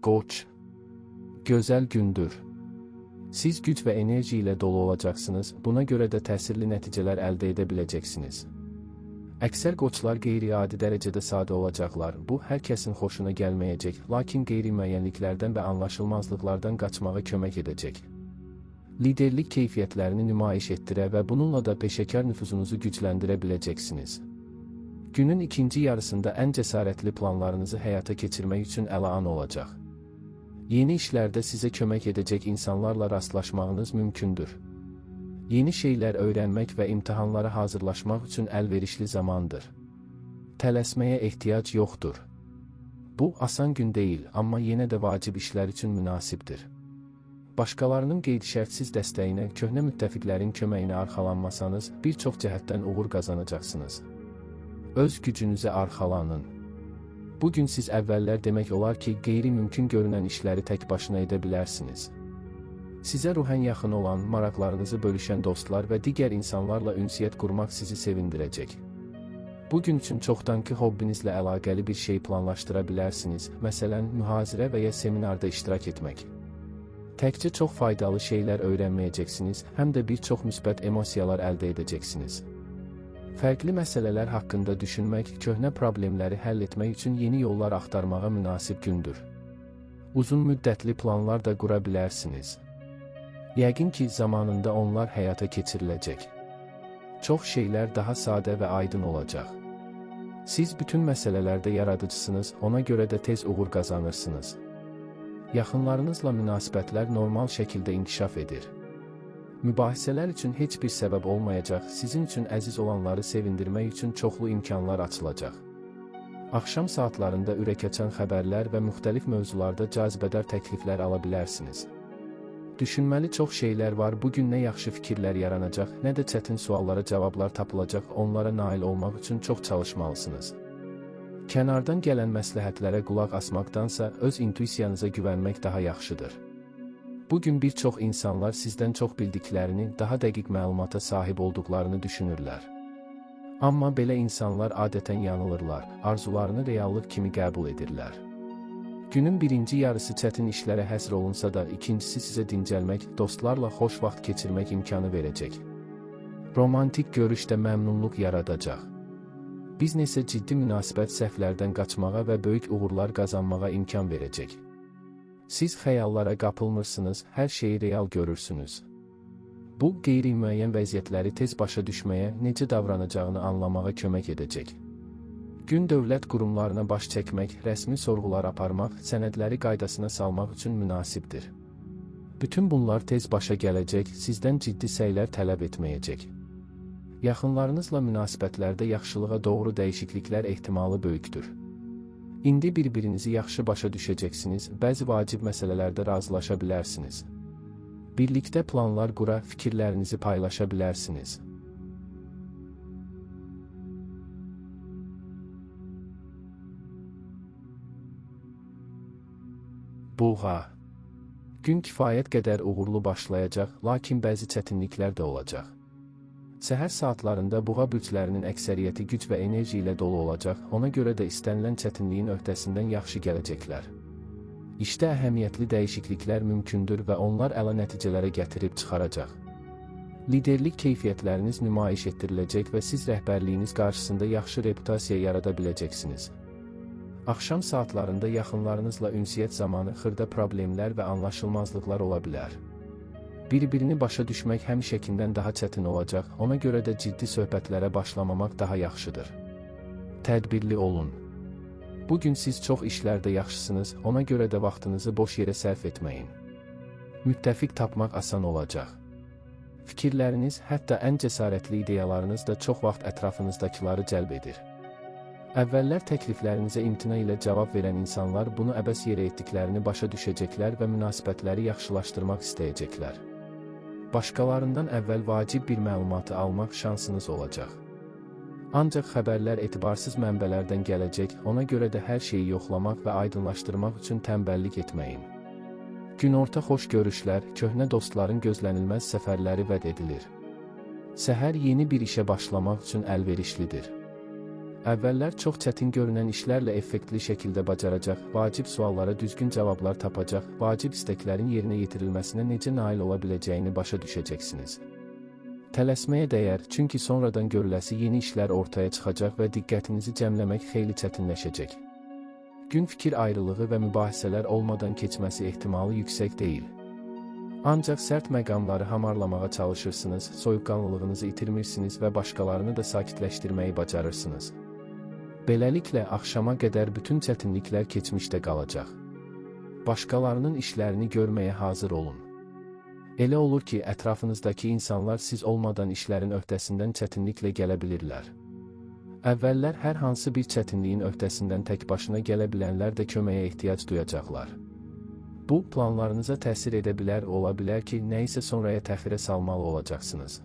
Qoç, gözəl gündür. Siz güc və enerji ilə dolu olacaqsınız, buna görə də təsirli nəticələr əldə edə biləcəksiniz. Əksər qoçlar qeyri-adi dərəcədə sadə olacaqlar, bu hər kəsin xoşuna gəlməyəcək, lakin qeyri-müəyyənliklərdən və anlaşılmazlıqlardan qaçmağa kömək edəcək. Liderlik keyfiyyətlərini nümayiş etdirə və bununla da peşəkar nüfuzunuzu gücləndirə biləcəksiniz. Günün ikinci yarısında ən cəsarətli planlarınızı həyata keçirmək üçün əla an olacaq. Yeni işlərdə sizə kömək edəcək insanlarla rastlaşmağınız mümkündür. Yeni şeylər öyrənmək və imtahanlara hazırlaşmaq üçün əlverişli zamandır. Tələsməyə ehtiyac yoxdur. Bu, asan gün deyil, amma yenə də vacib işlər üçün münasibdir. Başqalarının qeyd-şərtsiz dəstəyinə, köhnə müttəfiqlərin köməyinə arxalanmasanız, bir çox cəhətdən uğur qazanacaqsınız. Öz gücünüzə arxalanın. Bugün siz əvvəllər demək olar ki, qeyri-mümkün görünən işləri tək başına edə bilərsiniz. Sizə ruhən yaxın olan, maraqlarınızı bölüşən dostlar və digər insanlarla ünsiyyət qurmaq sizi sevindirəcək. Bugün üçün çoxdankı hobbinizlə əlaqəli bir şey planlaşdıra bilərsiniz, məsələn, mühazirə və ya seminarda iştirak etmək. Təkcə çox faydalı şeylər öyrənməyəcəksiniz, həm də bir çox müsbət emosiyalar əldə edəcəksiniz. Fərqli məsələlər haqqında düşünmək, köhnə problemləri həll etmək üçün yeni yollar axtarmağa münasib gündür. Uzun müddətli planlar da qura bilərsiniz. Yəqin ki, zamanında onlar həyata keçiriləcək. Çox şeylər daha sadə və aydın olacaq. Siz bütün məsələlərdə yaradıcısınız, ona görə də tez uğur qazanırsınız. Yaxınlarınızla münasibətlər normal şəkildə inkişaf edir. Mübahisələr üçün heç bir səbəb olmayacaq, sizin üçün əziz olanları sevindirmək üçün çoxlu imkanlar açılacaq. Axşam saatlarında ürəkaçan xəbərlər və müxtəlif mövzularda cazibədar təkliflər ala bilərsiniz. Düşünməli çox şeylər var, bugün nə yaxşı fikirlər yaranacaq, nə də çətin suallara cavablar tapılacaq, onlara nail olmaq üçün çox çalışmalısınız. Kənardan gələn məsləhətlərə qulaq asmaqdansa, öz intuisiyanıza güvənmək daha yaxşıdır. Bugün bir çox insanlar sizdən çox bildiklərini, daha dəqiq məlumata sahib olduqlarını düşünürlər. Amma belə insanlar adətən yanılırlar, arzularını reallıq kimi qəbul edirlər. Günün birinci yarısı çətin işlərə həsr olunsa da, ikincisi sizə dincəlmək, dostlarla xoş vaxt keçirmək imkanı verəcək. Romantik görüşdə məmnunluq yaradacaq. Biznesə ciddi münasibət səhvlərdən qaçmağa və böyük uğurlar qazanmağa imkan verəcək. Siz xəyallara qapılmırsınız, hər şeyi real görürsünüz. Bu, qeyri-müəyyən vəziyyətləri tez başa düşməyə, necə davranacağını anlamağa kömək edəcək. Gün dövlət qurumlarına baş çəkmək, rəsmi sorğular aparmaq, sənədləri qaydasına salmaq üçün münasibdir. Bütün bunlar tez başa gələcək, sizdən ciddi səylər tələb etməyəcək. Yaxınlarınızla münasibətlərdə yaxşılığa doğru dəyişikliklər ehtimalı böyükdür. İndi bir-birinizi yaxşı başa düşəcəksiniz, bəzi vacib məsələlərdə razılaşa bilərsiniz. Birlikdə planlar qura, fikirlərinizi paylaşa bilərsiniz. Buğa. Gün kifayət qədər uğurlu başlayacaq, lakin bəzi çətinliklər də olacaq. Səhər saatlarında buğa bürclərinin əksəriyyəti güc və enerji ilə dolu olacaq, ona görə də istənilən çətinliyin öhdəsindən yaxşı gələcəklər. İşdə əhəmiyyətli dəyişikliklər mümkündür və onlar əla nəticələrə gətirib çıxaracaq. Liderlik keyfiyyətləriniz nümayiş etdiriləcək və siz rəhbərliyiniz qarşısında yaxşı reputasiya yarada biləcəksiniz. Axşam saatlarında yaxınlarınızla ünsiyyət zamanı xırda problemlər və anlaşılmazlıqlar ola bilər. Bir-birini başa düşmək həmişəkindən daha çətin olacaq, ona görə də ciddi söhbətlərə başlamamaq daha yaxşıdır. Tədbirli olun. Bugün siz çox işlərdə yaxşısınız, ona görə də vaxtınızı boş yerə sərf etməyin. Müttəfiq tapmaq asan olacaq. Fikirləriniz, hətta ən cəsarətli ideyalarınız da çox vaxt ətrafınızdakiları cəlb edir. Əvvəllər təkliflərinizə imtina ilə cavab verən insanlar bunu əbəs yerə etdiklərini başa düşəcəklər və münasibətləri yaxşılaşdırmaq istəyəcəklər. Başqalarından əvvəl vacib bir məlumatı almaq şansınız olacaq. Ancaq xəbərlər etibarsız mənbələrdən gələcək, ona görə də hər şeyi yoxlamaq və aydınlaşdırmaq üçün tənbəllik etməyin. Günorta xoş görüşlər, köhnə dostların gözlənilməz səfərləri vəd edilir. Səhər yeni bir işə başlamaq üçün əlverişlidir. Əvvəllər çox çətin görünən işlərlə effektli şəkildə bacaracaq, vacib suallara düzgün cavablar tapacaq, vacib istəklərin yerinə yetirilməsinə necə nail ola biləcəyini başa düşəcəksiniz. Tələsməyə dəyər, çünki sonradan görüləsi yeni işlər ortaya çıxacaq və diqqətinizi cəmləmək xeyli çətinləşəcək. Gün fikir ayrılığı və mübahisələr olmadan keçməsi ehtimalı yüksək deyil. Ancaq sərt məqamları hamarlamağa çalışırsınız, soyuqqanlılığınızı itirmirsiniz və başqalarını da sakitləşdirməyi bacarırsınız. Beləliklə, axşama qədər bütün çətinliklər keçmişdə qalacaq. Başqalarının işlərini görməyə hazır olun. Elə olur ki, ətrafınızdakı insanlar siz olmadan işlərin öhdəsindən çətinliklə gələ bilirlər. Əvvəllər hər hansı bir çətinliyin öhdəsindən tək başına gələ bilənlər də köməyə ehtiyac duyacaqlar. Bu, planlarınıza təsir edə bilər, ola bilər ki, nəyisə sonraya təxirə salmalı olacaqsınız.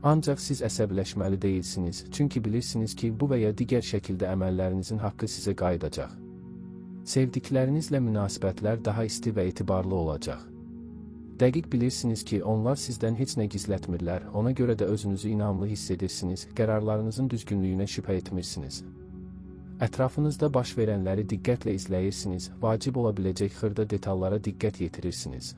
Ancaq siz əsəbləşməli deyilsiniz, çünki bilirsiniz ki, bu və ya digər şəkildə əməllərinizin haqqı sizə qayıdacaq. Sevdiklərinizlə münasibətlər daha isti və etibarlı olacaq. Dəqiq bilirsiniz ki, onlar sizdən heç nə gizlətmirlər, ona görə də özünüzü inamlı hiss edirsiniz, qərarlarınızın düzgünlüyünə şübhə etmirsiniz. Ətrafınızda baş verənləri diqqətlə izləyirsiniz, vacib ola biləcək xırda detallara diqqət yetirirsiniz.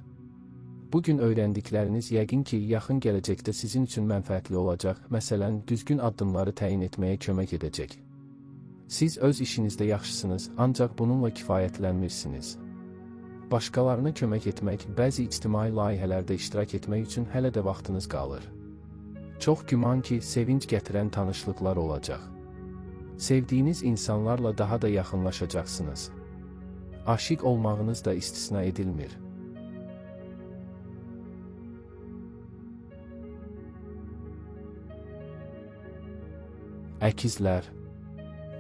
Bugün öyrəndikləriniz yəqin ki, yaxın gələcəkdə sizin üçün mənfəətli olacaq, məsələn, düzgün addımları təyin etməyə kömək edəcək. Siz öz işinizdə yaxşısınız, ancaq bununla kifayətlənmirsiniz. Başqalarına kömək etmək, bəzi ictimai layihələrdə iştirak etmək üçün hələ də vaxtınız qalır. Çox güman ki, sevinc gətirən tanışlıqlar olacaq. Sevdiyiniz insanlarla daha da yaxınlaşacaqsınız. Aşiq olmağınız da istisna edilmir. Əkizlər,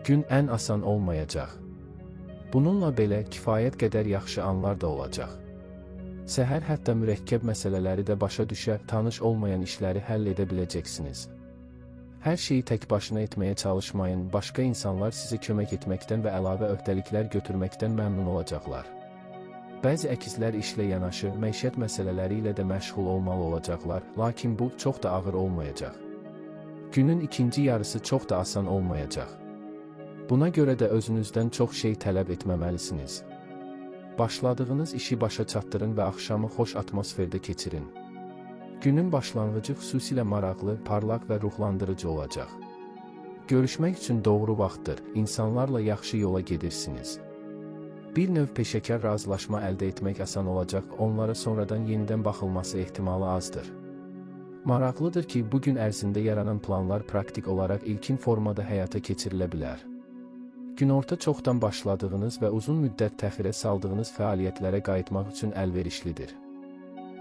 gün ən asan olmayacaq. Bununla belə kifayət qədər yaxşı anlar da olacaq. Səhər hətta mürəkkəb məsələləri də başa düşə, tanış olmayan işləri həll edə biləcəksiniz. Hər şeyi tək başına etməyə çalışmayın, başqa insanlar sizə kömək etməkdən və əlavə öhdəliklər götürməkdən məmnun olacaqlar. Bəzi əkizlər işlə yanaşı, məişət məsələləri ilə də məşğul olmalı olacaqlar, lakin bu çox da ağır olmayacaq. Günün ikinci yarısı çox da asan olmayacaq. Buna görə də özünüzdən çox şey tələb etməməlisiniz. Başladığınız işi başa çatdırın və axşamı xoş atmosferdə keçirin. Günün başlanğıcı xüsusilə maraqlı, parlaq və ruhlandırıcı olacaq. Görüşmək üçün doğru vaxtdır, insanlarla yaxşı yola gedirsiniz. Bir növ peşəkar razılaşma əldə etmək asan olacaq, onlara sonradan yenidən baxılması ehtimalı azdır. Maraqlıdır ki, bugün ərzində yaranan planlar praktik olaraq ilkin formada həyata keçirilə bilər. Günorta çoxdan başladığınız və uzun müddət təxirə saldığınız fəaliyyətlərə qayıtmaq üçün əlverişlidir.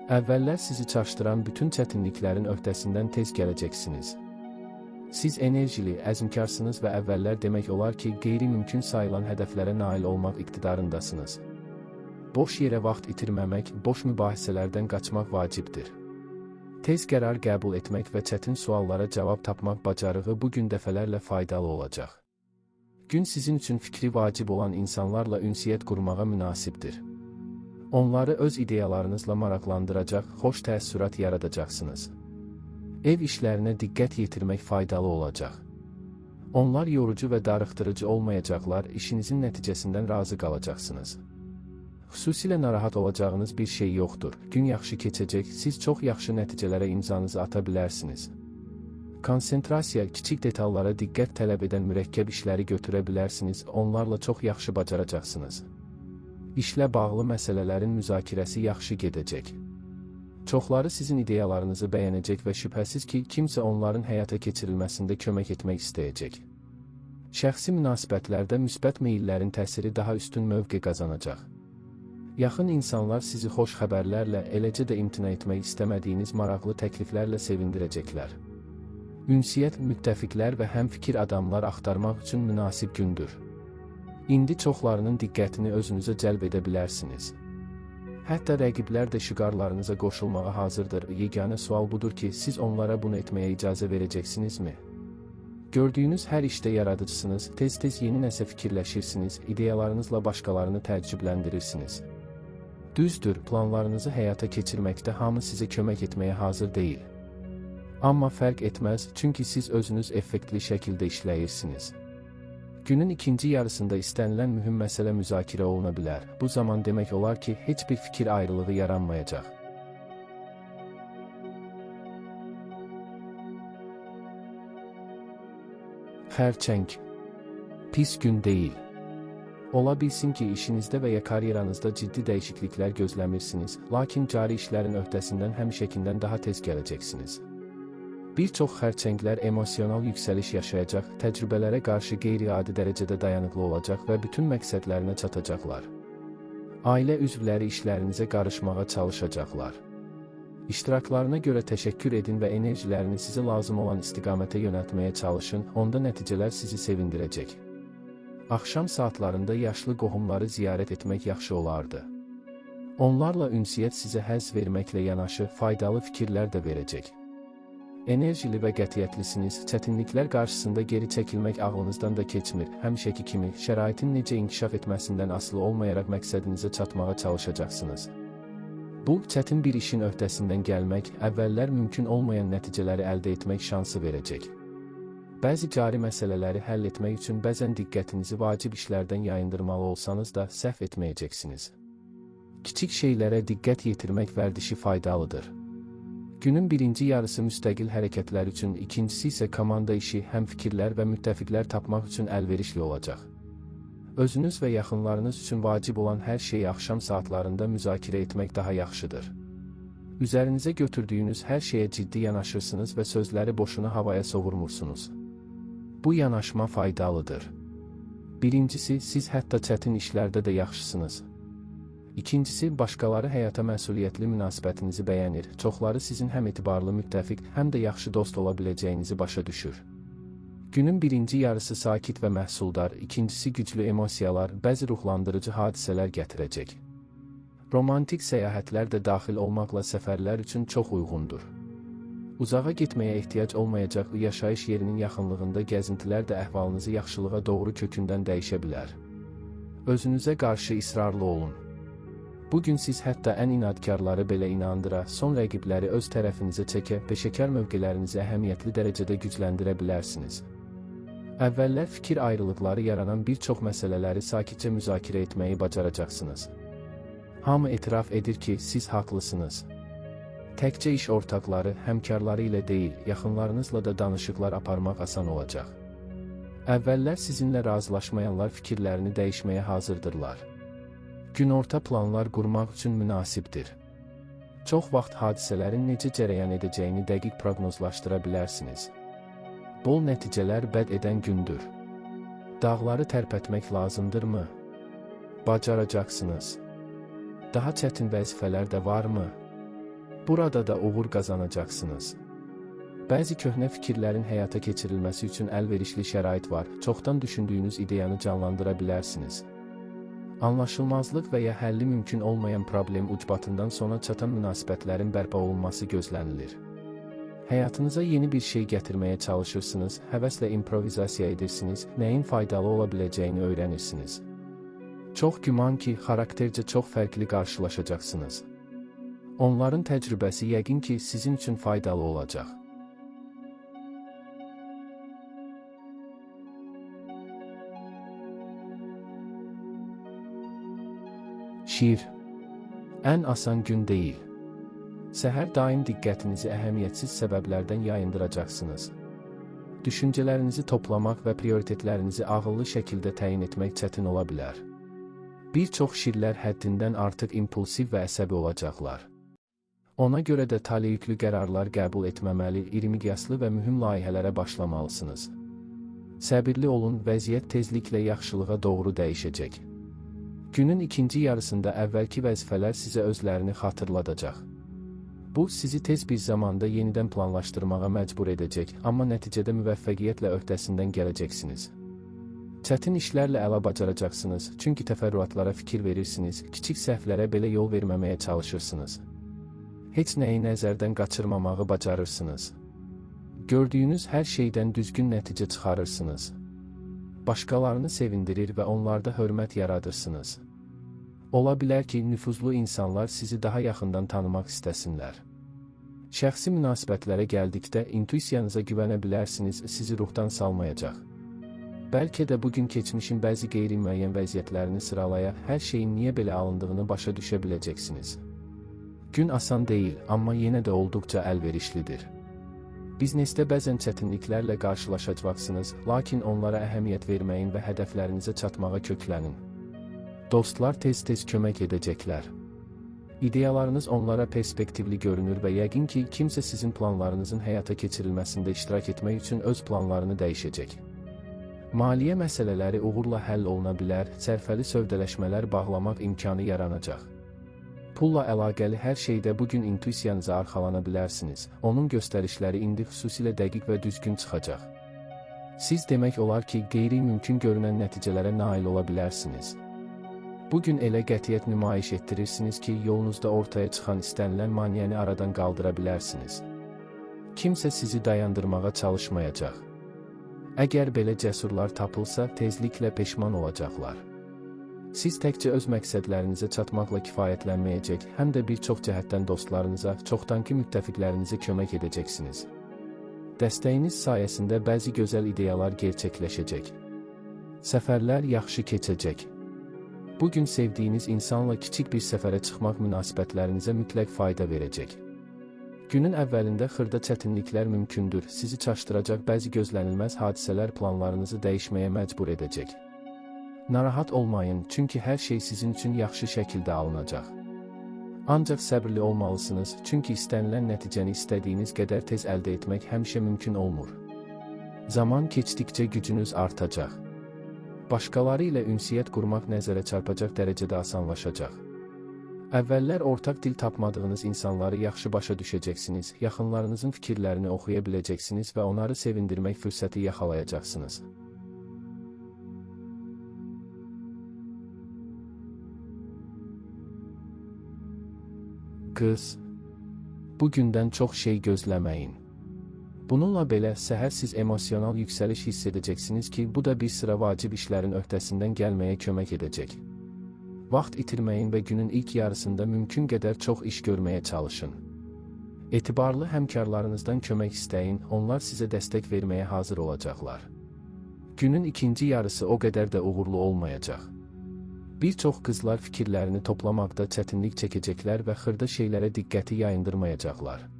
Əvvəllər sizi çaşdıran bütün çətinliklərin öhdəsindən tez gələcəksiniz. Siz enerjili, əzmkarsınız və əvvəllər demək olar ki, qeyri-mümkün sayılan hədəflərə nail olmaq iqtidarındasınız. Boş yerə vaxt itirməmək, boş mübahisələrdən qaçmaq vacibdir. Tez qərar qəbul etmək və çətin suallara cavab tapmaq bacarığı bugün dəfələrlə faydalı olacaq. Gün sizin üçün fikri vacib olan insanlarla ünsiyyət qurmağa münasibdir. Onları öz ideyalarınızla maraqlandıracaq, xoş təəssürat yaradacaqsınız. Ev işlərinə diqqət yetirmək faydalı olacaq. Onlar yorucu və darıxdırıcı olmayacaqlar, işinizin nəticəsindən razı qalacaqsınız. Xüsusilə narahat olacağınız bir şey yoxdur. Gün yaxşı keçəcək, siz çox yaxşı nəticələrə imzanızı ata bilərsiniz. Konsentrasiya, kiçik detallara diqqət tələb edən mürəkkəb işləri götürə bilərsiniz, onlarla çox yaxşı bacaracaqsınız. İşlə bağlı məsələlərin müzakirəsi yaxşı gedəcək. Çoxları sizin ideyalarınızı bəyənəcək və şübhəsiz ki, kimsə onların həyata keçirilməsində kömək etmək istəyəcək. Şəxsi münasibətlərdə müsbət meyillərin təsiri daha üstün mövqe qazanacaq. Yaxın insanlar sizi xoş xəbərlərlə, eləcə də imtina etmək istəmədiyiniz maraqlı təkliflərlə sevindirəcəklər. Ünsiyyət, müttəfiqlər və həmfikir adamlar axtarmaq üçün münasib gündür. İndi çoxlarının diqqətini özünüzə cəlb edə bilərsiniz. Hətta rəqiblər də şüqarlarınıza qoşulmağa hazırdır. Yeganə sual budur ki, siz onlara bunu etməyə icazə verəcəksinizmi? Gördüyünüz hər işdə yaradıcısınız, tez-tez yeni nəsə fikirləşirsiniz, ideyalarınızla başqalarını təəccübləndirirsiniz. Düzdür, planlarınızı həyata keçirməkdə hamı sizə kömək etməyə hazır deyil. Amma fərq etməz, çünki siz özünüz effektli şəkildə işləyirsiniz. Günün ikinci yarısında istənilən mühüm məsələ müzakirə oluna bilər. Bu zaman demək olar ki, heç bir fikir ayrılığı yaranmayacaq. Xərçəng. Pis gün deyil. Ola bilsin ki, işinizdə və ya karyeranızda ciddi dəyişikliklər gözləmirsiniz, lakin cari işlərin öhdəsindən həmişəkindən daha tez gələcəksiniz. Bir çox xərçənglər emosional yüksəliş yaşayacaq, təcrübələrə qarşı qeyri-adi dərəcədə dayanıqlı olacaq və bütün məqsədlərinə çatacaqlar. Ailə üzvləri işlərinizə qarışmağa çalışacaqlar. İştiraklarına görə təşəkkür edin və enerjilərini sizə lazım olan istiqamətə yönəltməyə çalışın, onda nəticələr sizi sevindirəcək. Axşam saatlarında yaşlı qohumları ziyarət etmək yaxşı olardı. Onlarla ünsiyyət sizə həzz verməklə yanaşı faydalı fikirlər də verəcək. Enerjili və qətiyyətlisiniz, çətinliklər qarşısında geri çəkilmək ağlınızdan da keçmir, həmişəki kimi şəraitin necə inkişaf etməsindən asılı olmayaraq məqsədinizə çatmağa çalışacaqsınız. Bu, çətin bir işin öhdəsindən gəlmək, əvvəllər mümkün olmayan nəticələri əldə etmək şansı verəcək. Bəzi cari məsələləri həll etmək üçün bəzən diqqətinizi vacib işlərdən yayındırmalı olsanız da səhv etməyəcəksiniz. Kiçik şeylərə diqqət yetirmək vərdişi faydalıdır. Günün birinci yarısı müstəqil hərəkətlər üçün, ikincisi isə komanda işi, həmfikirlər və müttəfiqlər tapmaq üçün əlverişli olacaq. Özünüz və yaxınlarınız üçün vacib olan hər şeyi axşam saatlarında müzakirə etmək daha yaxşıdır. Üzərinizə götürdüyünüz hər şeyə ciddi yanaşırsınız və sözləri boşuna havaya sovurmursunuz. Bu yanaşma faydalıdır. Birincisi, siz hətta çətin işlərdə də yaxşısınız. İkincisi, başqaları həyata məsuliyyətli münasibətinizi bəyənir, çoxları sizin həm etibarlı müttəfiq, həm də yaxşı dost ola biləcəyinizi başa düşür. Günün birinci yarısı sakit və məhsuldar, ikincisi güclü emosiyalar, bəzi ruhlandırıcı hadisələr gətirəcək. Romantik səyahətlər də daxil olmaqla səfərlər üçün çox uyğundur. Uzağa getməyə ehtiyac olmayacaq yaşayış yerinin yaxınlığında gəzintilər də əhvalınızı yaxşılığa doğru kökündən dəyişə bilər. Özünüzə qarşı israrlı olun. Bugün siz hətta ən inadkarları belə inandıra, son rəqibləri öz tərəfinizə çəkə, peşəkar mövqelərinizi əhəmiyyətli dərəcədə gücləndirə bilərsiniz. Əvvəllər fikir ayrılıqları yaranan bir çox məsələləri sakitcə müzakirə etməyi bacaracaqsınız. Hamı etiraf edir ki, siz haqlısınız. Təkcə iş ortaqları, həmkarları ilə deyil, yaxınlarınızla da danışıqlar aparmaq asan olacaq. Əvvəllər sizinlə razılaşmayanlar fikirlərini dəyişməyə hazırdırlar. Günorta planlar qurmaq üçün münasibdir. Çox vaxt hadisələrin necə cərəyan edəcəyini dəqiq proqnozlaşdıra bilərsiniz. Bol nəticələr bəd edən gündür. Dağları tərpətmək lazımdırmı? Bacaracaqsınız. Daha çətin vəzifələr də varmı? Burada da uğur qazanacaqsınız. Bəzi köhnə fikirlərin həyata keçirilməsi üçün əlverişli şərait var, çoxdan düşündüyünüz ideyanı canlandıra bilərsiniz. Anlaşılmazlıq və ya həlli mümkün olmayan problem ucbatından sona çatan münasibətlərin bərpa olunması gözlənilir. Həyatınıza yeni bir şey gətirməyə çalışırsınız, həvəslə improvizasiya edirsiniz, nəyin faydalı ola biləcəyini öyrənirsiniz. Çox güman ki, xaraktercə çox fərqli qarşılaşacaqsınız. Onların təcrübəsi yəqin ki, sizin üçün faydalı olacaq. Şiir. Ən asan gün deyil. Səhər daim diqqətinizi əhəmiyyətsiz səbəblərdən yayındıracaqsınız. Düşüncələrinizi toplamaq və prioritetlərinizi ağıllı şəkildə təyin etmək çətin ola bilər. Bir çox şirlər həddindən artıq impulsiv və əsəbi olacaqlar. Ona görə də taleyüklü qərarlar qəbul etməməli, iri miqyaslı və mühüm layihələrə başlamalısınız. Səbirli olun, vəziyyət tezliklə yaxşılığa doğru dəyişəcək. Günün ikinci yarısında əvvəlki vəzifələr sizə özlərini xatırladacaq. Bu, sizi tez bir zamanda yenidən planlaşdırmağa məcbur edəcək, amma nəticədə müvəffəqiyyətlə öhdəsindən gələcəksiniz. Çətin işlərlə əla bacaracaqsınız, çünki təfərrüatlara fikir verirsiniz, kiçik səhvlərə belə yol verməməyə çalışırsınız. Heç nəyi nəzərdən qaçırmamağı bacarırsınız. Gördüyünüz hər şeydən düzgün nəticə çıxarırsınız. Başqalarını sevindirir və onlarda hörmət yaradırsınız. Ola bilər ki, nüfuzlu insanlar sizi daha yaxından tanımaq istəsinlər. Şəxsi münasibətlərə gəldikdə intuisiyanıza güvənə bilərsiniz, sizi ruhdan salmayacaq. Bəlkə də bugün keçmişin bəzi qeyri-müəyyən vəziyyətlərini sıralaya, hər şeyin niyə belə alındığını başa düşə biləcəksiniz. Gün asan deyil, amma yenə də olduqca əlverişlidir. Biznesdə bəzən çətinliklərlə qarşılaşacaqsınız, lakin onlara əhəmiyyət verməyin və hədəflərinizə çatmağa köklənin. Dostlar tez-tez kömək edəcəklər. İdeyalarınız onlara perspektivli görünür və yəqin ki, kimsə sizin planlarınızın həyata keçirilməsində iştirak etmək üçün öz planlarını dəyişəcək. Maliyyə məsələləri uğurla həll oluna bilər, sərfəli sövdələşmələr bağlamaq imkanı yaranacaq. Pulla əlaqəli hər şeydə bugün intuisiyanıza arxalana bilərsiniz, onun göstərişləri indi xüsusilə dəqiq və düzgün çıxacaq. Siz demək olar ki, qeyri-mümkün görünən nəticələrə nail ola bilərsiniz. Bugün elə qətiyyət nümayiş etdirirsiniz ki, yolunuzda ortaya çıxan istənilən maneəni aradan qaldıra bilərsiniz. Kimsə sizi dayandırmağa çalışmayacaq. Əgər belə cəsurlar tapılsa, tezliklə peşman olacaqlar. Siz təkcə öz məqsədlərinizə çatmaqla kifayətlənməyəcək, həm də bir çox cəhətdən dostlarınıza, çoxdankı müttəfiqlərinizə kömək edəcəksiniz. Dəstəyiniz sayəsində bəzi gözəl ideyalar gerçəkləşəcək. Səfərlər yaxşı keçəcək. Bugün sevdiyiniz insanla kiçik bir səfərə çıxmaq münasibətlərinizə mütləq fayda verəcək. Günün əvvəlində xırda çətinliklər mümkündür, sizi çaşdıracaq bəzi gözlənilməz hadisələr planlarınızı dəyişməyə məcbur edəcək. Narahat olmayın, çünki hər şey sizin üçün yaxşı şəkildə alınacaq. Ancaq səbirli olmalısınız, çünki istənilən nəticəni istədiyiniz qədər tez əldə etmək həmişə mümkün olmur. Zaman keçdikcə gücünüz artacaq. Başqaları ilə ünsiyyət qurmaq nəzərə çarpacaq dərəcədə asanlaşacaq. Əvvəllər ortaq dil tapmadığınız insanları yaxşı başa düşəcəksiniz, yaxınlarınızın fikirlərini oxuya biləcəksiniz və onları sevindirmək fürsəti yaxalayacaqsınız. Qız, bugündən çox şey gözləməyin. Bununla belə, səhər siz emosional yüksəliş hiss edəcəksiniz ki, bu da bir sıra vacib işlərin öhdəsindən gəlməyə kömək edəcək. Vaxt itirməyin və günün ilk yarısında mümkün qədər çox iş görməyə çalışın. Etibarlı həmkarlarınızdan kömək istəyin, onlar sizə dəstək verməyə hazır olacaqlar. Günün ikinci yarısı o qədər də uğurlu olmayacaq. Bir çox qızlar fikirlərini toplamaqda çətinlik çəkəcəklər və xırda şeylərə diqqəti yayındırmayacaqlar.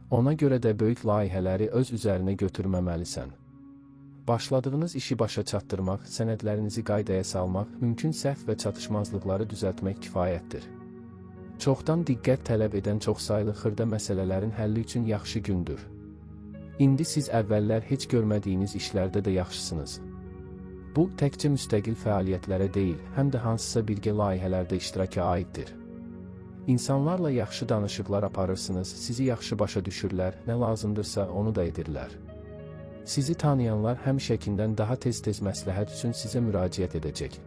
Ona görə də böyük layihələri öz üzərinə götürməməlisən. Başladığınız işi başa çatdırmaq, sənədlərinizi qaydaya salmaq, mümkün səhv və çatışmazlıqları düzəltmək kifayətdir. Çoxdan diqqət tələb edən çoxsaylı xırda məsələlərin həlli üçün yaxşı gündür. İndi siz əvvəllər heç görmədiyiniz işlərdə də yaxşısınız. Bu, təkcə müstəqil fəaliyyətlərə deyil, həm də hansısa birgə layihələrdə iştiraka aiddir. İnsanlarla yaxşı danışıqlar aparırsınız, sizi yaxşı başa düşürlər, nə lazımdırsa onu da edirlər. Sizi tanıyanlar həmişəkindən daha tez-tez məsləhət üçün sizə müraciət edəcək.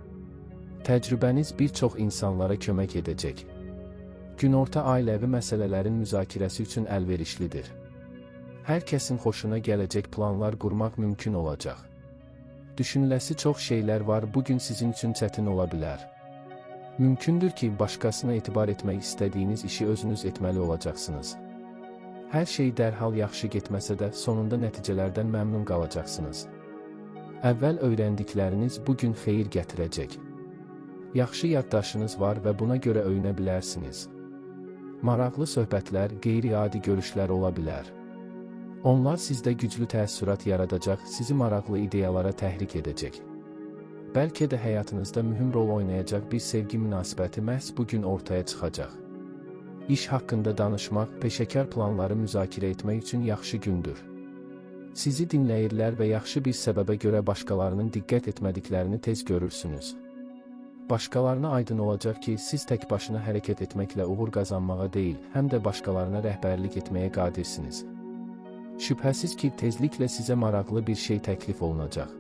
Təcrübəniz bir çox insanlara kömək edəcək. Günorta ailəvi məsələlərin müzakirəsi üçün əlverişlidir. Hər kəsin xoşuna gələcək planlar qurmaq mümkün olacaq. Düşünüləsi çox şeylər var, bugün sizin üçün çətin ola bilər. Mümkündür ki, başqasına etibar etmək istədiyiniz işi özünüz etməli olacaqsınız. Hər şey dərhal yaxşı getməsə də, sonunda nəticələrdən məmnun qalacaqsınız. Əvvəl öyrəndikləriniz bugün xeyir gətirəcək. Yaxşı yaddaşınız var və buna görə öyünə bilərsiniz. Maraqlı söhbətlər, qeyri-adi görüşlər ola bilər. Onlar sizdə güclü təəssürat yaradacaq, sizi maraqlı ideyalara təhrik edəcək. Bəlkə də həyatınızda mühüm rol oynayacaq bir sevgi münasibəti məhz bugün ortaya çıxacaq. İş haqqında danışmaq, peşəkar planları müzakirə etmək üçün yaxşı gündür. Sizi dinləyirlər və yaxşı bir səbəbə görə başqalarının diqqət etmədiklərini tez görürsünüz. Başqalarına aydın olacaq ki, siz tək başına hərəkət etməklə uğur qazanmağa deyil, həm də başqalarına rəhbərlik etməyə qadirsiniz. Şübhəsiz ki, tezliklə sizə maraqlı bir şey təklif olunacaq.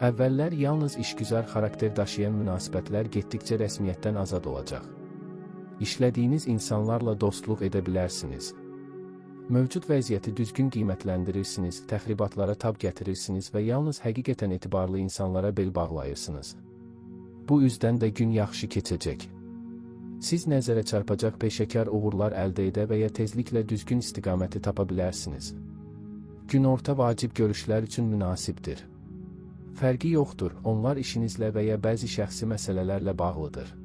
Əvvəllər yalnız işgüzar xarakter daşıyan münasibətlər getdikcə rəsmiyyətdən azad olacaq. İşlədiyiniz insanlarla dostluq edə bilərsiniz. Mövcud vəziyyəti düzgün qiymətləndirirsiniz, təxribatlara tab gətirirsiniz və yalnız həqiqətən etibarlı insanlara bel bağlayırsınız. Bu üzdən də gün yaxşı keçəcək. Siz nəzərə çarpacaq peşəkar uğurlar əldə edə və ya tezliklə düzgün istiqaməti tapa bilərsiniz. Günorta vacib görüşlər üçün münasibdir. Fərqi yoxdur, onlar işinizlə və ya bəzi şəxsi məsələlərlə bağlıdır.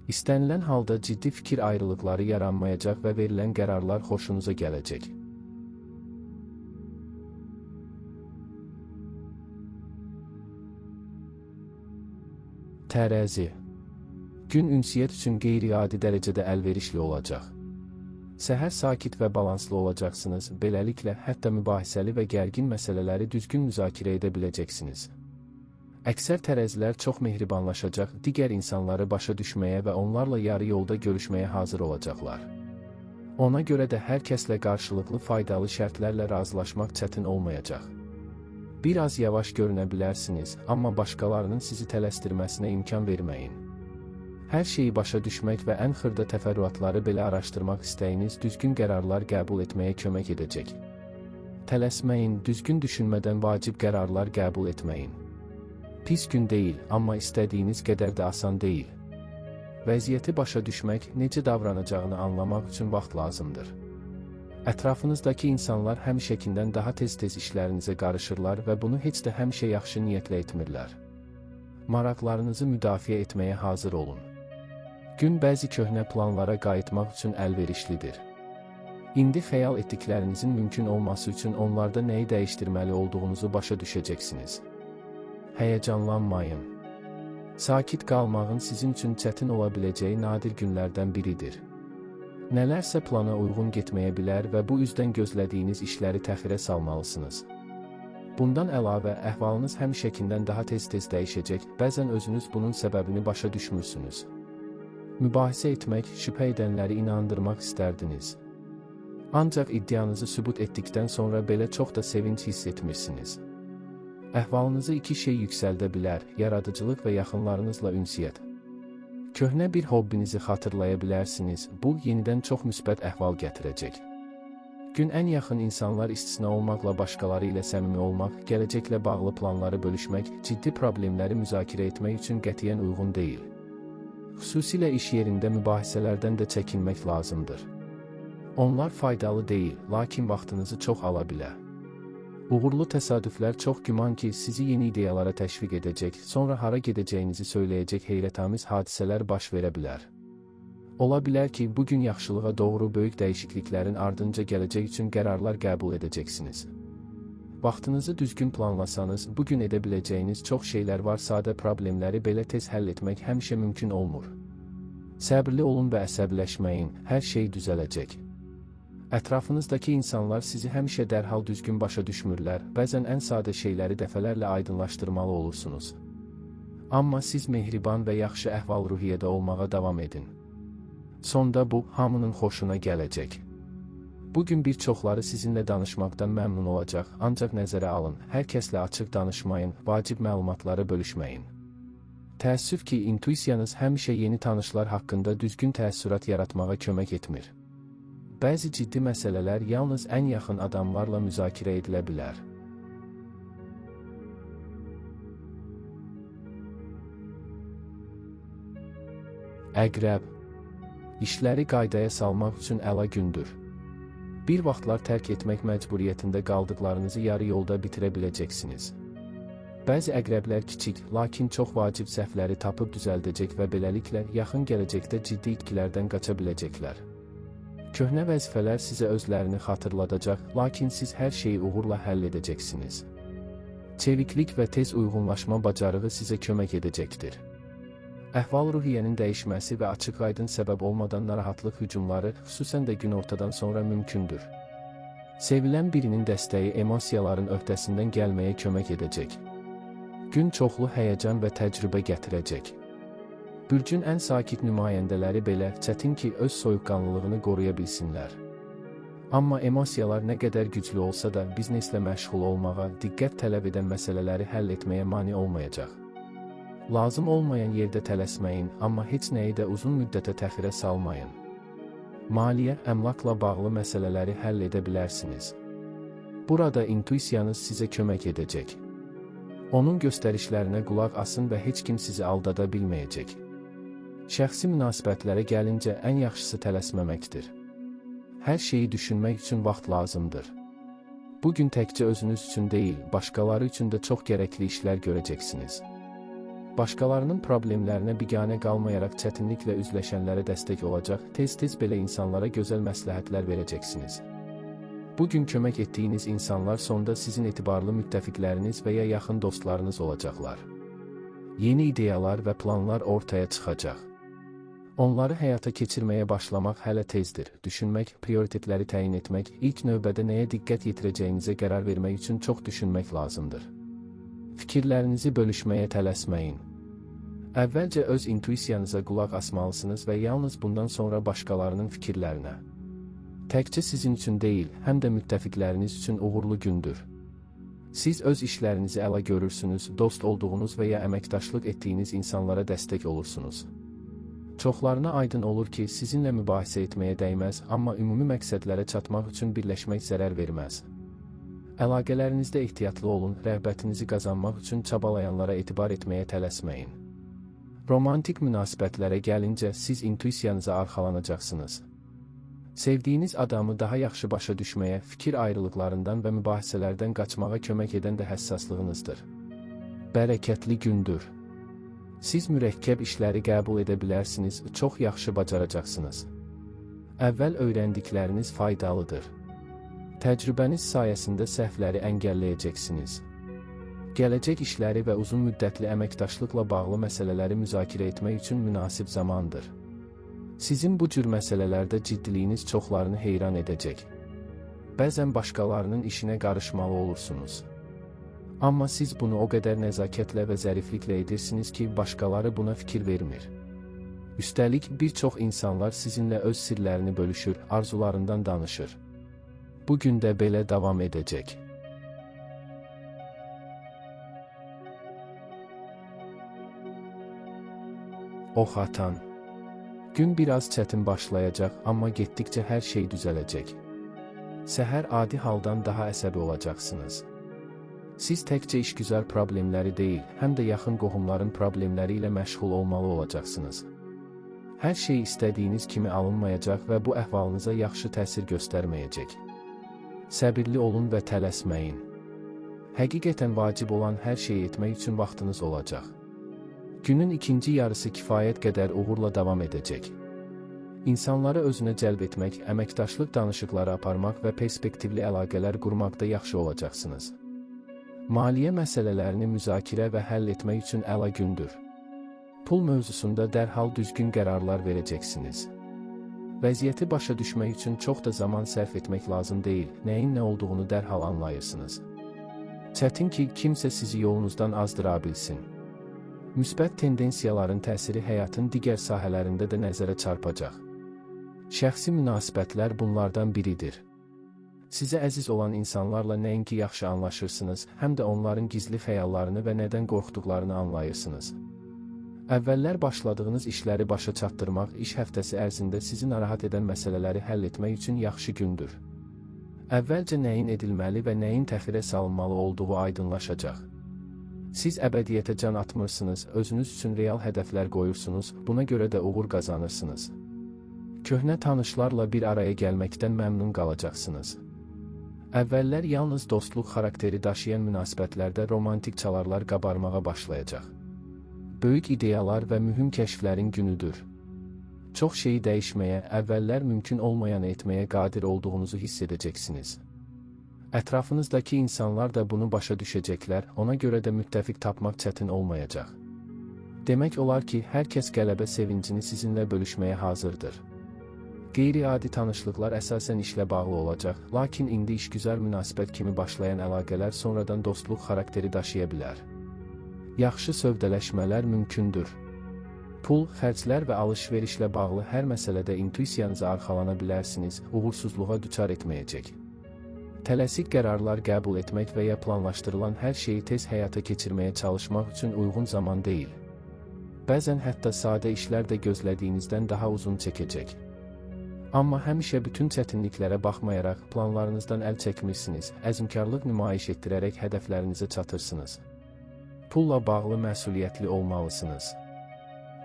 İstənilən halda ciddi fikir ayrılıqları yaranmayacaq və verilən qərarlar xoşunuza gələcək. Tərəzi. Gün ünsiyyət üçün qeyri-adi dərəcədə əlverişli olacaq. Səhər sakit və balanslı olacaqsınız, beləliklə hətta mübahisəli və gərgin məsələləri düzgün müzakirə edə biləcəksiniz. Əksər tərəzilər çox mehribanlaşacaq, digər insanları başa düşməyə və onlarla yarı yolda görüşməyə hazır olacaqlar. Ona görə də hər kəslə qarşılıqlı faydalı şərtlərlə razılaşmaq çətin olmayacaq. Biraz yavaş görünə bilərsiniz, amma başqalarının sizi tələsdirməsinə imkan verməyin. Hər şeyi başa düşmək və ən xırda təfərrüatları belə araşdırmaq istəyiniz düzgün qərarlar qəbul etməyə kömək edəcək. Tələsməyin, düzgün düşünmədən vacib qərarlar qəbul etməyin. Pis gün deyil, amma istədiyiniz qədər də asan deyil. Vəziyyəti başa düşmək, necə davranacağını anlamaq üçün vaxt lazımdır. Ətrafınızdakı insanlar həmişəkindən daha tez-tez işlərinizə qarışırlar və bunu heç də həmişə yaxşı niyyətlə etmirlər. Maraqlarınızı müdafiə etməyə hazır olun. Gün bəzi köhnə planlara qayıtmaq üçün əlverişlidir. İndi xəyal etdiklərinizin mümkün olması üçün onlarda nəyi dəyişdirməli olduğunuzu başa düşəcəksiniz. Həyəcanlanmayın. Sakit qalmağın sizin üçün çətin ola biləcəyi nadir günlərdən biridir. Nələrsə plana uyğun getməyə bilər və bu üzdən gözlədiyiniz işləri təxirə salmalısınız. Bundan əlavə, əhvalınız həmişəkindən daha tez-tez dəyişəcək, bəzən özünüz bunun səbəbini başa düşmürsünüz. Mübahisə etmək, şübhə edənləri inandırmaq istərdiniz. Ancaq iddianızı sübut etdikdən sonra belə çox da sevinç hiss etmirsiniz. Əhvalınızı iki şey yüksəldə bilər, yaradıcılıq və yaxınlarınızla ünsiyyət. Köhnə bir hobbinizi xatırlaya bilərsiniz, bu yenidən çox müsbət əhval gətirəcək. Gün ən yaxın insanlar istisna olmaqla başqaları ilə səmimi olmaq, gələcəklə bağlı planları bölüşmək, ciddi problemləri müzakirə etmək üçün qətiyyən uyğun deyil. Xüsusilə iş yerində mübahisələrdən də çəkinmək lazımdır. Onlar faydalı deyil, lakin vaxtınızı çox ala bilər. Uğurlu təsadüflər çox güman ki, sizi yeni ideyalara təşviq edəcək, sonra hara gedəcəyinizi söyləyəcək heyrətamiz hadisələr baş verə bilər. Ola bilər ki, bugün yaxşılığa doğru böyük dəyişikliklərin ardınca gələcək üçün qərarlar qəbul edəcəksiniz. Vaxtınızı düzgün planlasanız, bugün edə biləcəyiniz çox şeylər var, sadə problemləri belə tez həll etmək həmişə mümkün olmur. Səbirli olun və əsəbləşməyin, hər şey düzələcək. Ətrafınızdakı insanlar sizi həmişə dərhal düzgün başa düşmürlər, bəzən ən sadə şeyləri dəfələrlə aydınlaşdırmalı olursunuz. Amma siz mehriban və yaxşı əhval-ruhiyyədə olmağa davam edin. Sonda bu, hamının xoşuna gələcək. Bugün bir çoxları sizinlə danışmaqdan məmnun olacaq, ancaq nəzərə alın, hər kəslə açıq danışmayın, vacib məlumatları bölüşməyin. Təəssüf ki, intuisiyanız həmişə yeni tanışlar haqqında düzgün təəssürat yaratmağa kömək etmir. Bəzi ciddi məsələlər yalnız ən yaxın adamlarla müzakirə edilə bilər. Əqrəb. İşləri qaydaya salmaq üçün əla gündür. Bir vaxtlar tərk etmək məcburiyyətində qaldıqlarınızı yarı yolda bitirə biləcəksiniz. Bəzi əqrəblər kiçik, lakin çox vacib səhvləri tapıb düzəldəcək və beləliklə yaxın gələcəkdə ciddi itkilərdən qaça biləcəklər. Köhnə vəzifələr sizə özlərini xatırladacaq, lakin siz hər şeyi uğurla həll edəcəksiniz. Çeviklik və tez uyğunlaşma bacarığı sizə kömək edəcəkdir. Əhval-ruhiyyənin dəyişməsi və açıq-aydın səbəb olmadan narahatlıq hücumları, xüsusən də günortadan sonra mümkündür. Sevilən birinin dəstəyi emosiyaların öhdəsindən gəlməyə kömək edəcək. Gün çoxlu həyəcan və təcrübə gətirəcək. Bürcün ən sakit nümayəndələri belə çətin ki, öz soyuqqanlılığını qoruya bilsinlər. Amma emosiyalar nə qədər güclü olsa da bizneslə məşğul olmağa, diqqət tələb edən məsələləri həll etməyə mane olmayacaq. Lazım olmayan yerdə tələsməyin, amma heç nəyi də uzun müddətə təxirə salmayın. Maliyyə, əmlakla bağlı məsələləri həll edə bilərsiniz. Burada intuisiyanız sizə kömək edəcək. Onun göstərişlərinə qulaq asın və heç kim sizi aldada bilməyəcək. Şəxsi münasibətlərə gəlincə ən yaxşısı tələsməməkdir. Hər şeyi düşünmək üçün vaxt lazımdır. Bugün təkcə özünüz üçün deyil, başqaları üçün də çox gərəkli işlər görəcəksiniz. Başqalarının problemlərinə biganə qalmayaraq çətinliklə üzləşənlərə dəstək olacaq, tez-tez belə insanlara gözəl məsləhətlər verəcəksiniz. Bugün kömək etdiyiniz insanlar sonda sizin etibarlı müttəfiqləriniz və ya yaxın dostlarınız olacaqlar. Yeni ideyalar və planlar ortaya çıxacaq. Onları həyata keçirməyə başlamaq hələ tezdir. Düşünmək, prioritetləri təyin etmək, ilk növbədə nəyə diqqət yetirəcəyinizə qərar vermək üçün çox düşünmək lazımdır. Fikirlərinizi bölüşməyə tələsməyin. Əvvəlcə öz intuisiyanıza qulaq asmalısınız və yalnız bundan sonra başqalarının fikirlərinə. Təkcə sizin üçün deyil, həm də müttəfiqləriniz üçün uğurlu gündür. Siz öz işlərinizi əla görürsünüz, dost olduğunuz və ya əməkdaşlıq etdiyiniz insanlara dəstək olursunuz. Çoxlarına aydın olur ki, sizinlə mübahisə etməyə dəyməz, amma ümumi məqsədlərə çatmaq üçün birləşmək zərər verməz. Əlaqələrinizdə ehtiyatlı olun, rəğbətinizi qazanmaq üçün çabalayanlara etibar etməyə tələsməyin. Romantik münasibətlərə gəlincə, siz intuisiyanıza arxalanacaqsınız. Sevdiyiniz adamı daha yaxşı başa düşməyə, fikir ayrılıqlarından və mübahisələrdən qaçmağa kömək edən də həssaslığınızdır. Bərəkətli gündür. Siz mürəkkəb işləri qəbul edə bilərsiniz, çox yaxşı bacaracaqsınız. Əvvəl öyrəndikləriniz faydalıdır. Təcrübəniz sayəsində səhvləri əngəlləyəcəksiniz. Gələcək işləri və uzun müddətli əməkdaşlıqla bağlı məsələləri müzakirə etmək üçün münasib zamandır. Sizin bu cür məsələlərdə ciddiliyiniz çoxlarını heyran edəcək. Bəzən başqalarının işinə qarışmalı olursunuz. Amma siz bunu o qədər nəzakətlə və zərifliklə edirsiniz ki, başqaları buna fikir vermir. Üstəlik, bir çox insanlar sizinlə öz sirlərini bölüşür, arzularından danışır. Bugün də belə davam edəcək. Ox atan. Gün biraz çətin başlayacaq, amma getdikcə hər şey düzələcək. Səhər adi haldan daha əsəbi olacaqsınız. Siz təkcə işgüzar problemləri deyil, həm də yaxın qohumların problemləri ilə məşğul olmalı olacaqsınız. Hər şey istədiyiniz kimi alınmayacaq və bu əhvalınıza yaxşı təsir göstərməyəcək. Səbirli olun və tələsməyin. Həqiqətən vacib olan hər şeyi etmək üçün vaxtınız olacaq. Günün ikinci yarısı kifayət qədər uğurla davam edəcək. İnsanları özünə cəlb etmək, əməkdaşlıq danışıqları aparmaq və perspektivli əlaqələr qurmaqda yaxşı olacaqsınız. Maliyyə məsələlərini müzakirə və həll etmək üçün əla gündür. Pul mövzusunda dərhal düzgün qərarlar verəcəksiniz. Vəziyyəti başa düşmək üçün çox da zaman sərf etmək lazım deyil, nəyin nə olduğunu dərhal anlayırsınız. Çətin ki, kimsə sizi yolunuzdan azdıra bilsin. Müsbət tendensiyaların təsiri həyatın digər sahələrində də nəzərə çarpacaq. Şəxsi münasibətlər bunlardan biridir. Sizə əziz olan insanlarla nəinki yaxşı anlaşırsınız, həm də onların gizli xəyallarını və nədən qorxduqlarını anlayırsınız. Əvvəllər başladığınız işləri başa çatdırmaq, iş həftəsi ərzində sizi narahat edən məsələləri həll etmək üçün yaxşı gündür. Əvvəlcə nəyin edilməli və nəyin təxirə salınmalı olduğu aydınlaşacaq. Siz əbədiyyətə can atmırsınız, özünüz üçün real hədəflər qoyursunuz, buna görə də uğur qazanırsınız. Köhnə tanışlarla bir araya gəlməkdən məmnun qalacaqsınız. Əvvəllər yalnız dostluq xarakteri daşıyan münasibətlərdə romantik çalarlar qabarmağa başlayacaq. Böyük ideyalar və mühüm kəşflərin günüdür. Çox şeyi dəyişməyə, əvvəllər mümkün olmayanı etməyə qadir olduğunuzu hiss edəcəksiniz. Ətrafınızdakı insanlar da bunu başa düşəcəklər, ona görə də müttəfiq tapmaq çətin olmayacaq. Demək olar ki, hər kəs qələbə sevincini sizinlə bölüşməyə hazırdır. Qeyri-adi tanışlıqlar əsasən işlə bağlı olacaq, lakin indi işgüzar münasibət kimi başlayan əlaqələr sonradan dostluq xarakteri daşıya bilər. Yaxşı sövdələşmələr mümkündür. Pul, xərclər və alış-verişlə bağlı hər məsələdə intuisiyanıza arxalana bilərsiniz, uğursuzluğa düçar etməyəcək. Tələsik qərarlar qəbul etmək və ya planlaşdırılan hər şeyi tez həyata keçirməyə çalışmaq üçün uyğun zaman deyil. Bəzən hətta sadə işlər də gözlədiyinizdən daha uzun çəkəcək. Amma həmişə bütün çətinliklərə baxmayaraq planlarınızdan əl çəkmirsiniz, əzmkarlıq nümayiş etdirərək hədəflərinizə çatırsınız. Pulla bağlı məsuliyyətli olmalısınız.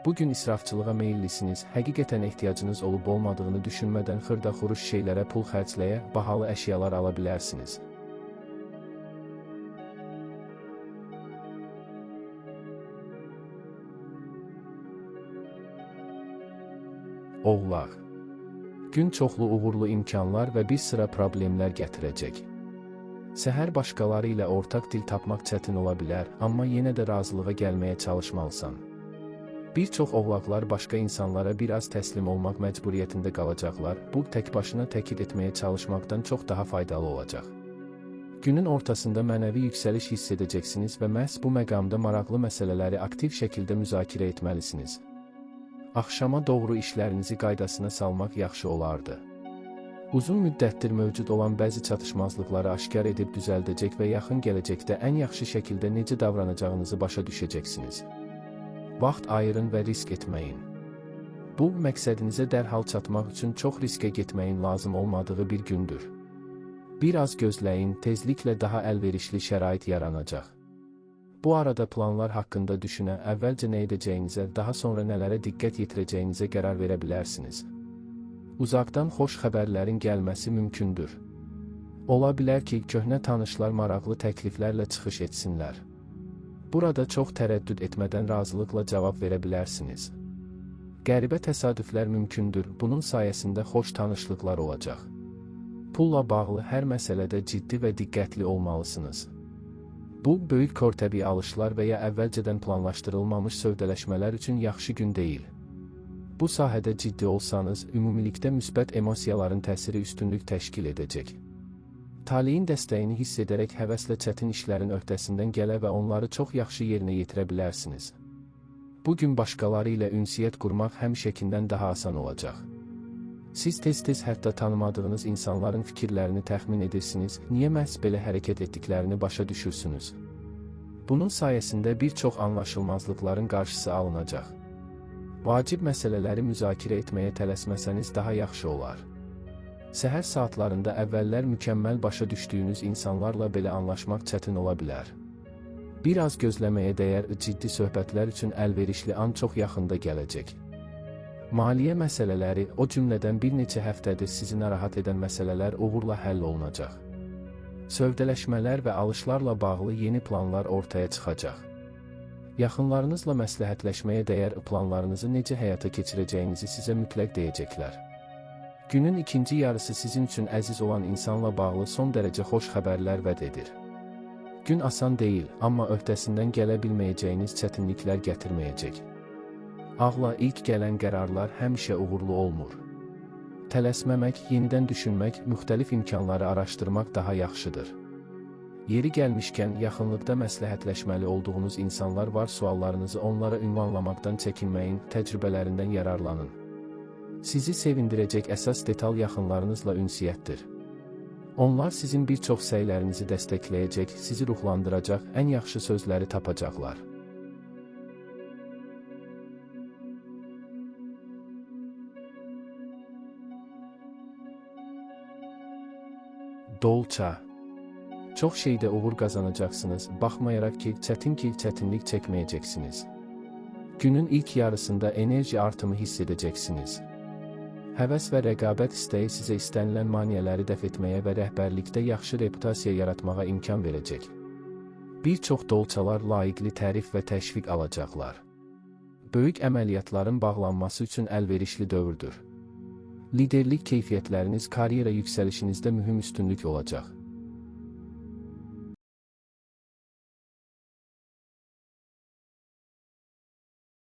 Bugün israfçılığa meyillisiniz, həqiqətən ehtiyacınız olub olmadığını düşünmədən xırda-xuruş şeylərə pul xərcləyə, bahalı əşyalar ala bilərsiniz. Oğlaq. Gün çoxlu uğurlu imkanlar və bir sıra problemlər gətirəcək. Səhər başqaları ilə ortaq dil tapmaq çətin ola bilər, amma yenə də razılığa gəlməyə çalışmalısan. Bir çox oğlaqlar başqa insanlara biraz təslim olmaq məcburiyyətində qalacaqlar, bu tək başına təkid etməyə çalışmaqdan çox daha faydalı olacaq. Günün ortasında mənəvi yüksəliş hiss edəcəksiniz və məhz bu məqamda maraqlı məsələləri aktiv şəkildə müzakirə etməlisiniz. Axşama doğru işlərinizi qaydasına salmaq yaxşı olardı. Uzun müddətdir mövcud olan bəzi çatışmazlıqları aşkar edib düzəldəcək və yaxın gələcəkdə ən yaxşı şəkildə necə davranacağınızı başa düşəcəksiniz. Vaxt ayırın və risk etməyin. Bu, məqsədinizə dərhal çatmaq üçün çox riskə getməyin lazım olmadığı bir gündür. Biraz gözləyin, tezliklə daha əlverişli şərait yaranacaq. Bu arada planlar haqqında düşünə, əvvəlcə nə edəcəyinizə, daha sonra nələrə diqqət yetirəcəyinizə qərar verə bilərsiniz. Uzaqdan xoş xəbərlərin gəlməsi mümkündür. Ola bilər ki, köhnə tanışlar maraqlı təkliflərlə çıxış etsinlər. Burada çox tərəddüd etmədən razılıqla cavab verə bilərsiniz. Qəribə təsadüflər mümkündür, bunun sayəsində xoş tanışlıqlar olacaq. Pulla bağlı hər məsələdə ciddi və diqqətli olmalısınız. Bu, böyük körtəbii alışlar və ya əvvəlcədən planlaşdırılmamış sövdələşmələr üçün yaxşı gün deyil. Bu sahədə ciddi olsanız, ümumilikdə müsbət emosiyaların təsiri üstünlük təşkil edəcək. Taleyin dəstəyini hiss edərək həvəslə çətin işlərin öhdəsindən gələ və onları çox yaxşı yerinə yetirə bilərsiniz. Bugün başqaları ilə ünsiyyət qurmaq həmişəkindən daha asan olacaq. Siz tez-tez hətta tanımadığınız insanların fikirlərini təxmin edirsiniz, niyə məhz belə hərəkət etdiklərini başa düşürsünüz. Bunun sayəsində bir çox anlaşılmazlıqların qarşısı alınacaq. Vacib məsələləri müzakirə etməyə tələsməsəniz daha yaxşı olar. Səhər saatlarında əvvəllər mükəmməl başa düşdüyünüz insanlarla belə anlaşmaq çətin ola bilər. Biraz gözləməyə dəyər ciddi söhbətlər üçün əlverişli an çox yaxında gələcək. Maliyyə məsələləri, o cümlədən bir neçə həftədir sizi narahat edən məsələlər uğurla həll olunacaq. Sövdələşmələr və alışlarla bağlı yeni planlar ortaya çıxacaq. Yaxınlarınızla məsləhətləşməyə dəyər planlarınızı necə həyata keçirəcəyinizi sizə mütləq deyəcəklər. Günün ikinci yarısı sizin üçün əziz olan insanla bağlı son dərəcə xoş xəbərlər vəd edir. Gün asan deyil, amma öhdəsindən gələ bilməyəcəyiniz çətinliklər gətirməyəcək. Ağla ilk gələn qərarlar həmişə uğurlu olmur. Tələsməmək, yenidən düşünmək, müxtəlif imkanları araşdırmaq daha yaxşıdır. Yeri gəlmişkən, yaxınlıqda məsləhətləşməli olduğunuz insanlar var, suallarınızı onlara ünvanlamaqdan çəkinməyin, təcrübələrindən yararlanın. Sizi sevindirəcək əsas detal yaxınlarınızla ünsiyyətdir. Onlar sizin bir çox səylərinizi dəstəkləyəcək, sizi ruhlandıracaq, ən yaxşı sözləri tapacaqlar. Dolça. Çox şeydə uğur qazanacaqsınız, baxmayaraq ki, çətinlik çəkməyəcəksiniz. Günün ilk yarısında enerji artımı hiss edəcəksiniz. Həvəs və rəqabət istəyi sizə istənilən maneələri dəf etməyə və rəhbərlikdə yaxşı reputasiya yaratmağa imkan verəcək. Bir çox dolçalar layiqli tərif və təşviq alacaqlar. Böyük əməliyyatların bağlanması üçün əlverişli dövrdür. Liderlik keyfiyyətləriniz karyera yüksəlişinizdə mühüm üstünlük olacaq.